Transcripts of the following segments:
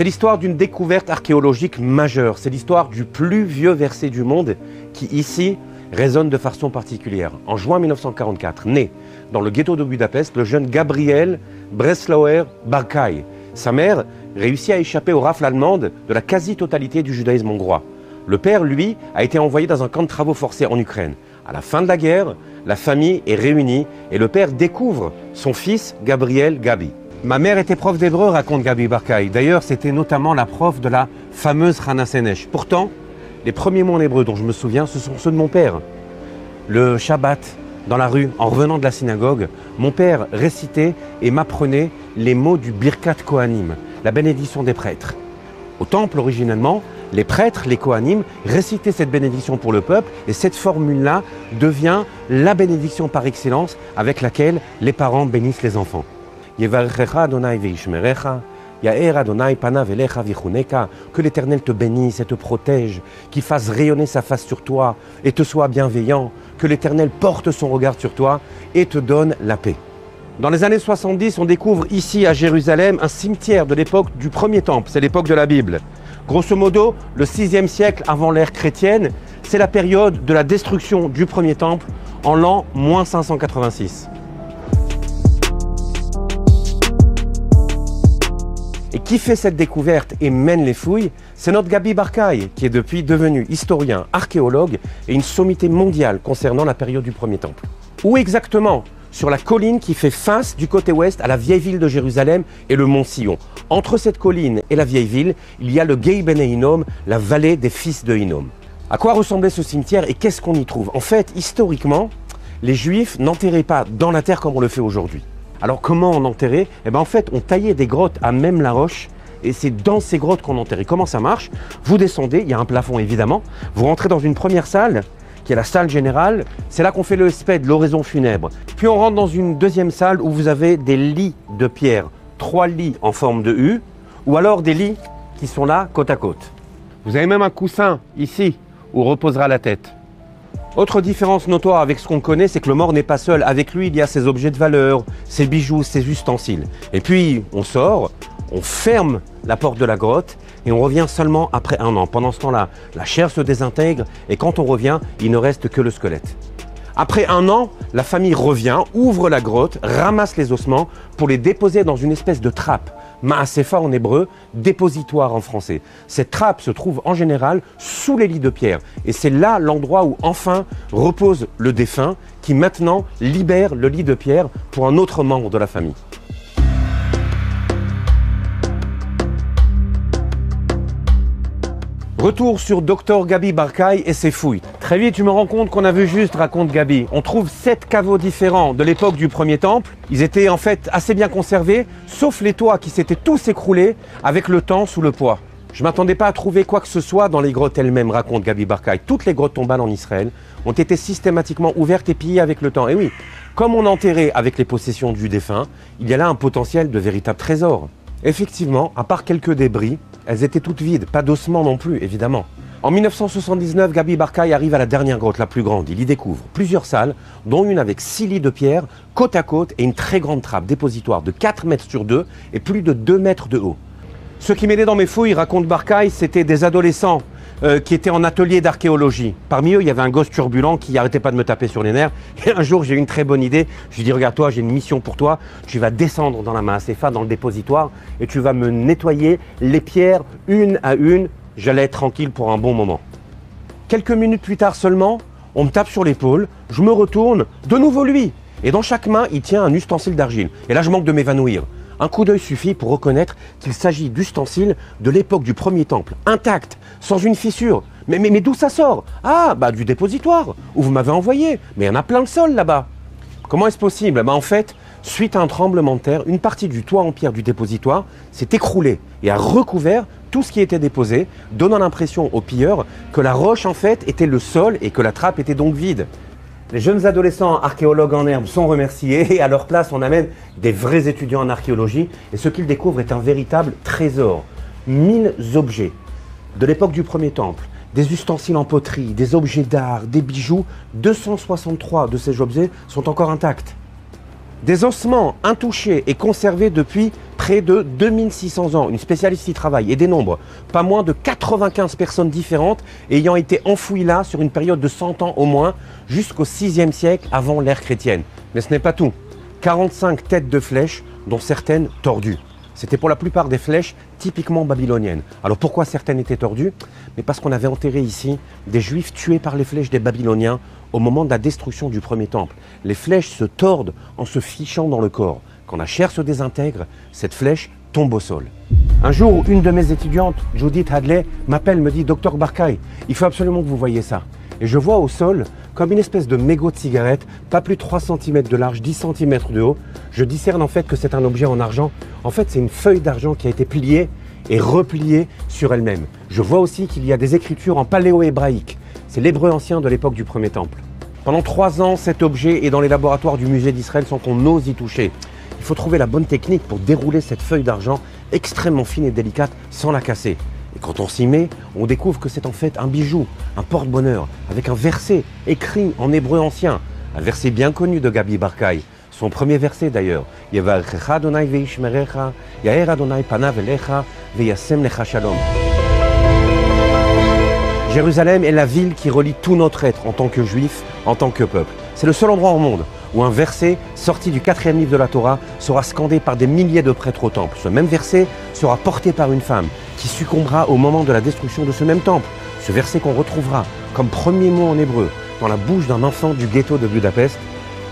C'est l'histoire d'une découverte archéologique majeure. C'est l'histoire du plus vieux verset du monde qui, ici, résonne de façon particulière. En juin 1944, né dans le ghetto de Budapest, le jeune Gabriel Breslauer Barkai. Sa mère réussit à échapper aux rafles allemandes de la quasi-totalité du judaïsme hongrois. Le père, lui, a été envoyé dans un camp de travaux forcés en Ukraine. À la fin de la guerre, la famille est réunie et le père découvre son fils Gabriel Gabi. Ma mère était prof d'hébreu, raconte Gabi Barkai. D'ailleurs, c'était notamment la prof de la fameuse Hana Senesh. Pourtant, les premiers mots en hébreu dont je me souviens, ce sont ceux de mon père. Le Shabbat, dans la rue, en revenant de la synagogue, mon père récitait et m'apprenait les mots du Birkat Kohanim, la bénédiction des prêtres. Au temple, originellement, les prêtres, les Kohanim, récitaient cette bénédiction pour le peuple et cette formule-là devient la bénédiction par excellence avec laquelle les parents bénissent les enfants. Yevarechecha Adonai veishmerecha, Yaer Adonai panav elecha vichuneka, que l'Éternel te bénisse et te protège, qu'il fasse rayonner sa face sur toi et te soit bienveillant, que l'Éternel porte son regard sur toi et te donne la paix. Dans les années 70, on découvre ici à Jérusalem un cimetière de l'époque du premier temple, c'est l'époque de la Bible. Grosso modo, le 6e siècle avant l'ère chrétienne, c'est la période de la destruction du premier temple en l'an -586. Et qui fait cette découverte et mène les fouilles? C'est notre Gabi Barkai, qui est depuis devenu historien, archéologue et une sommité mondiale concernant la période du premier temple. Où exactement? Sur la colline qui fait face du côté ouest à la vieille ville de Jérusalem et le mont Sion. Entre cette colline et la vieille ville, il y a le Gei Bene Hinnom, la vallée des fils de Hinnom. À quoi ressemblait ce cimetière et qu'est-ce qu'on y trouve? En fait, historiquement, les Juifs n'enterraient pas dans la terre comme on le fait aujourd'hui. Alors comment on enterrait? Eh bien en fait, on taillait des grottes à même la roche et c'est dans ces grottes qu'on enterrait. Comment ça marche? Vous descendez, il y a un plafond évidemment, vous rentrez dans une première salle qui est la salle générale, c'est là qu'on fait le sped, l'oraison funèbre. Puis on rentre dans une deuxième salle où vous avez des lits de pierre, 3 lits en forme de U, ou alors des lits qui sont là côte à côte. Vous avez même un coussin ici où reposera la tête. Autre différence notoire avec ce qu'on connaît, c'est que le mort n'est pas seul. Avec lui, il y a ses objets de valeur, ses bijoux, ses ustensiles. Et puis, on sort, on ferme la porte de la grotte et on revient seulement après 1 an. Pendant ce temps-là, la chair se désintègre et quand on revient, il ne reste que le squelette. Après 1 an, la famille revient, ouvre la grotte, ramasse les ossements pour les déposer dans une espèce de trappe. Ma'asefa en hébreu, dépositoire en français. Cette trappe se trouve en général sous les lits de pierre. Et c'est là l'endroit où enfin repose le défunt qui maintenant libère le lit de pierre pour un autre membre de la famille. Retour sur Dr Gabi Barkai et ses fouilles. Très vite, je me rends compte qu'on a vu juste, raconte Gabi. On trouve 7 caveaux différents de l'époque du premier temple. Ils étaient en fait assez bien conservés, sauf les toits qui s'étaient tous écroulés avec le temps sous le poids. Je ne m'attendais pas à trouver quoi que ce soit dans les grottes elles-mêmes, raconte Gabi Barkai. Toutes les grottes tombales en Israël ont été systématiquement ouvertes et pillées avec le temps. Et oui, comme on enterrait avec les possessions du défunt, il y a là un potentiel de véritable trésor. Effectivement, à part quelques débris, elles étaient toutes vides, pas d'ossements non plus, évidemment. En 1979, Gabi Barkai arrive à la dernière grotte, la plus grande. Il y découvre plusieurs salles, dont une avec 6 lits de pierre, côte à côte, et une très grande trappe dépositoire de 4 mètres sur 2 et plus de 2 mètres de haut. Ce qui m'aidait dans mes fouilles, raconte Barkai, c'était des adolescents qui étaient en atelier d'archéologie. Parmi eux, il y avait un gosse turbulent qui n'arrêtait pas de me taper sur les nerfs. Et un jour, j'ai eu une très bonne idée. Je lui ai dit, regarde toi, j'ai une mission pour toi. Tu vas descendre dans la Ma'asefa, dans le dépositoire, et tu vas me nettoyer les pierres une à une. J'allais être tranquille pour un bon moment. Quelques minutes plus tard seulement, on me tape sur l'épaule, je me retourne, de nouveau lui. Et dans chaque main, il tient un ustensile d'argile. Et là, je manque de m'évanouir. Un coup d'œil suffit pour reconnaître qu'il s'agit d'ustensiles de l'époque du premier temple, intacts, sans une fissure. Mais d'où ça sort? Ah, bah du dépositoire, où vous m'avez envoyé. Mais il y en a plein le sol là-bas. Comment est-ce possible? En fait, suite à un tremblement de terre, une partie du toit en pierre du dépositoire s'est écroulée et a recouvert tout ce qui était déposé, donnant l'impression aux pilleurs que la roche en fait était le sol et que la trappe était donc vide. Les jeunes adolescents archéologues en herbe sont remerciés et à leur place on amène des vrais étudiants en archéologie et ce qu'ils découvrent est un véritable trésor. 1000 objets de l'époque du premier temple, des ustensiles en poterie, des objets d'art, des bijoux, 263 de ces objets sont encore intacts. Des ossements intouchés et conservés depuis près de 2600 ans. Une spécialiste y travaille et des nombres. Pas moins de 95 personnes différentes ayant été enfouies là sur une période de 100 ans au moins, jusqu'au 6e siècle avant l'ère chrétienne. Mais ce n'est pas tout. 45 têtes de flèches, dont certaines tordues. C'était pour la plupart des flèches typiquement babyloniennes. Alors pourquoi certaines étaient tordues? Mais parce qu'on avait enterré ici des juifs tués par les flèches des Babyloniens au moment de la destruction du premier temple. Les flèches se tordent en se fichant dans le corps. Quand la chair se désintègre, cette flèche tombe au sol. Un jour, une de mes étudiantes, Judith Hadley, m'appelle, me dit « Docteur Barkay, il faut absolument que vous voyiez ça ». Et je vois au sol, comme une espèce de mégot de cigarette, pas plus de 3 cm de large, 10 cm de haut. Je discerne en fait que c'est un objet en argent. En fait, c'est une feuille d'argent qui a été pliée et repliée sur elle-même. Je vois aussi qu'il y a des écritures en paléo-hébraïque. C'est l'hébreu ancien de l'époque du premier temple. Pendant 3 ans, cet objet est dans les laboratoires du musée d'Israël sans qu'on ose y toucher. Il faut trouver la bonne technique pour dérouler cette feuille d'argent extrêmement fine et délicate sans la casser. Et quand on s'y met, on découvre que c'est en fait un bijou, un porte-bonheur, avec un verset écrit en hébreu ancien. Un verset bien connu de Gabi Barkay. Son premier verset d'ailleurs. Yevarechecha Adonai veishmerecha, yaer Adonai panav elecha, veyasem lecha shalom. Jérusalem est la ville qui relie tout notre être en tant que juif, en tant que peuple. C'est le seul endroit au monde où un verset sorti du 4e livre de la Torah sera scandé par des milliers de prêtres au temple. Ce même verset sera porté par une femme qui succombera au moment de la destruction de ce même temple. Ce verset qu'on retrouvera comme premier mot en hébreu dans la bouche d'un enfant du ghetto de Budapest.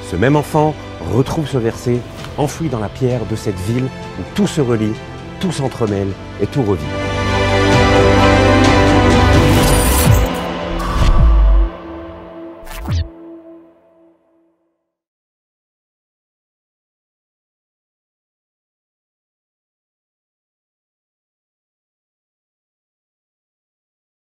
Ce même enfant retrouve ce verset enfoui dans la pierre de cette ville où tout se relie, tout s'entremêle et tout revit.